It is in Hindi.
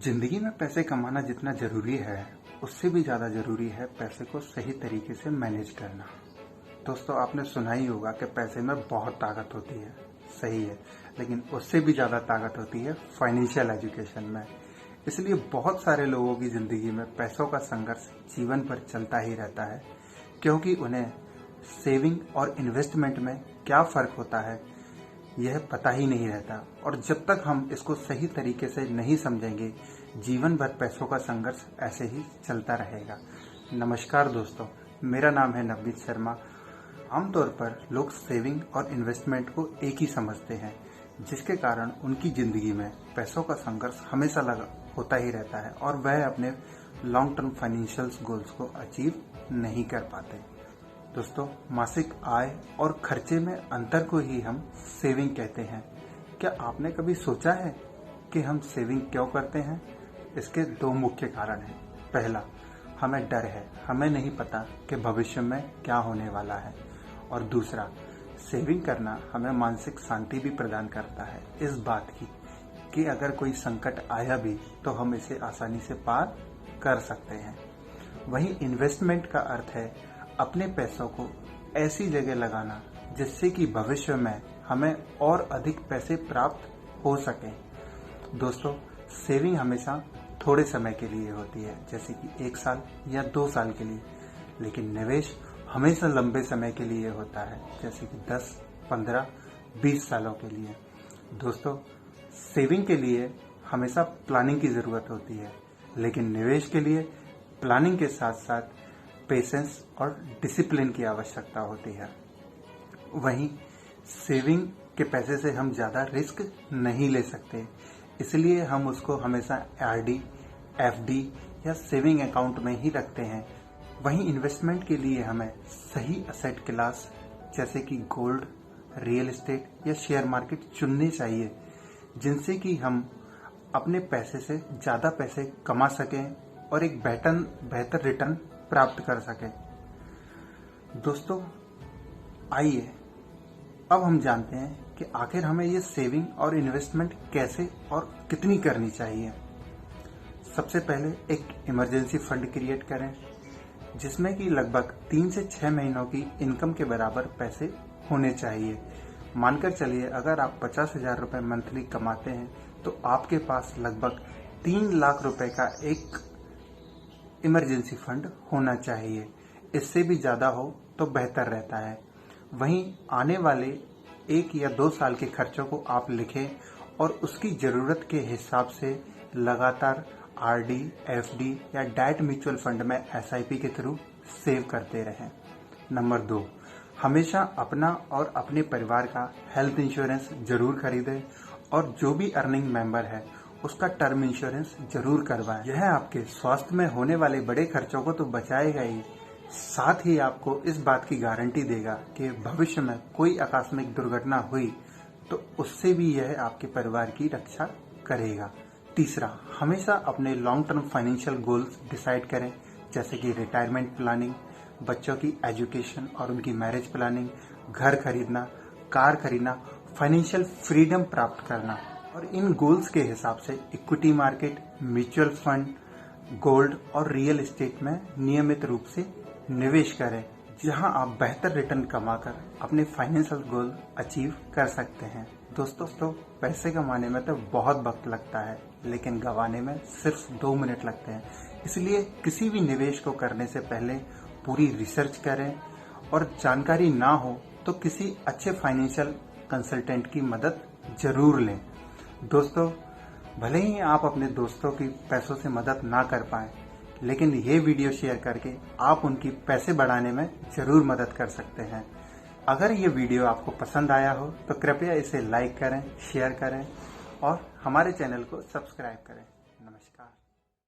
जिंदगी में पैसे कमाना जितना जरूरी है उससे भी ज़्यादा ज़रूरी है पैसे को सही तरीके से मैनेज करना। दोस्तों, आपने सुना ही होगा कि पैसे में बहुत ताकत होती है। सही है, लेकिन उससे भी ज़्यादा ताकत होती है फाइनेंशियल एजुकेशन में। इसलिए बहुत सारे लोगों की ज़िंदगी में पैसों का संघर्ष जीवन भर चलता ही रहता है, क्योंकि उन्हें सेविंग और इन्वेस्टमेंट में क्या फ़र्क होता है यह पता ही नहीं रहता। और जब तक हम इसको सही तरीके से नहीं समझेंगे, जीवन भर पैसों का संघर्ष ऐसे ही चलता रहेगा। नमस्कार दोस्तों, मेरा नाम है नवनीत शर्मा। आमतौर पर लोग सेविंग और इन्वेस्टमेंट को एक ही समझते हैं, जिसके कारण उनकी ज़िंदगी में पैसों का संघर्ष हमेशा होता ही रहता है और वह अपने लॉन्ग टर्म फाइनेंशियल गोल्स को अचीव नहीं कर पाते। दोस्तों, मासिक आय और खर्चे में अंतर को ही हम सेविंग कहते हैं। क्या आपने कभी सोचा है कि हम सेविंग क्यों करते हैं? इसके दो मुख्य कारण हैं। पहला, हमें डर है, हमें नहीं पता कि भविष्य में क्या होने वाला है। और दूसरा, सेविंग करना हमें मानसिक शांति भी प्रदान करता है, इस बात की कि अगर कोई संकट आया भी तो हम इसे आसानी से पार कर सकते हैं। वहीं इन्वेस्टमेंट का अर्थ है अपने पैसों को ऐसी जगह लगाना जिससे कि भविष्य में हमें और अधिक पैसे प्राप्त हो सकें। दोस्तों, सेविंग हमेशा थोड़े समय के लिए होती है, जैसे कि 1 साल या 2 साल के लिए, लेकिन निवेश हमेशा लंबे समय के लिए होता है, जैसे कि 10, 15, 20 सालों के लिए। दोस्तों, सेविंग के लिए हमेशा प्लानिंग की ज़रूरत होती है, लेकिन निवेश के लिए प्लानिंग के साथ साथ पेशेंस और डिसिप्लिन की आवश्यकता होती है। वहीं सेविंग के पैसे से हम ज़्यादा रिस्क नहीं ले सकते, इसलिए हम उसको हमेशा आरडी, एफडी या सेविंग अकाउंट में ही रखते हैं। वहीं इन्वेस्टमेंट के लिए हमें सही असेट क्लास जैसे कि गोल्ड, रियल एस्टेट या शेयर मार्केट चुनने चाहिए, जिनसे कि हम अपने पैसे से ज़्यादा पैसे कमा सकें और एक बेहतर रिटर्न प्राप्त कर सके। दोस्तों, आइए अब हम जानते हैं कि आखिर हमें ये सेविंग और इन्वेस्टमेंट कैसे और कितनी करनी चाहिए। सबसे पहले एक इमरजेंसी फंड क्रिएट करें, जिसमें कि लगभग 3 से 6 महीनों की इनकम के बराबर पैसे होने चाहिए। मानकर चलिए, अगर आप 50,000 रुपये मंथली कमाते हैं तो आपके पास लगभग 3 लाख रुपए का एक इमरजेंसी फंड होना चाहिए। इससे भी ज़्यादा हो तो बेहतर रहता है। वहीं आने वाले 1 या 2 साल के खर्चों को आप लिखें और उसकी ज़रूरत के हिसाब से लगातार आरडी, एफडी या डाइट म्यूचुअल फंड में एसआईपी के थ्रू सेव करते रहें। नंबर 2, हमेशा अपना और अपने परिवार का हेल्थ इंश्योरेंस जरूर खरीदें और जो भी अर्निंग मेंबर है उसका टर्म इंश्योरेंस जरूर करवाएं। यह आपके स्वास्थ्य में होने वाले बड़े खर्चों को तो बचाएगा ही, साथ ही आपको इस बात की गारंटी देगा कि भविष्य में कोई आकस्मिक दुर्घटना हुई तो उससे भी यह आपके परिवार की रक्षा करेगा। तीसरा, हमेशा अपने long term financial goals decide करें, जैसे कि रिटायरमेंट प्लानिंग, बच्चों की एजुकेशन और उनकी मैरिज प्लानिंग, घर खरीदना, कार खरीदना, फाइनेंशियल फ्रीडम प्राप्त करना। और इन गोल्स के हिसाब से equity market, mutual fund, gold और रियल एस्टेट में नियमित रूप से निवेश करें, जहां आप बेहतर रिटर्न कमाकर अपने फाइनेंशियल गोल अचीव कर सकते हैं। दोस्तों, पैसे कमाने में तो बहुत वक्त लगता है, लेकिन गंवाने में सिर्फ 2 मिनट लगते हैं। इसलिए किसी भी निवेश को करने से पहले पूरी रिसर्च करें और जानकारी ना हो तो किसी अच्छे फाइनेंशियल कंसल्टेंट की मदद जरूर लें। दोस्तों, भले ही आप अपने दोस्तों की पैसों से मदद ना कर पाएं, लेकिन ये वीडियो शेयर करके आप उनकी पैसे बढ़ाने में जरूर मदद कर सकते हैं। अगर ये वीडियो आपको पसंद आया हो तो कृपया इसे लाइक करें, शेयर करें और हमारे चैनल को सब्सक्राइब करें।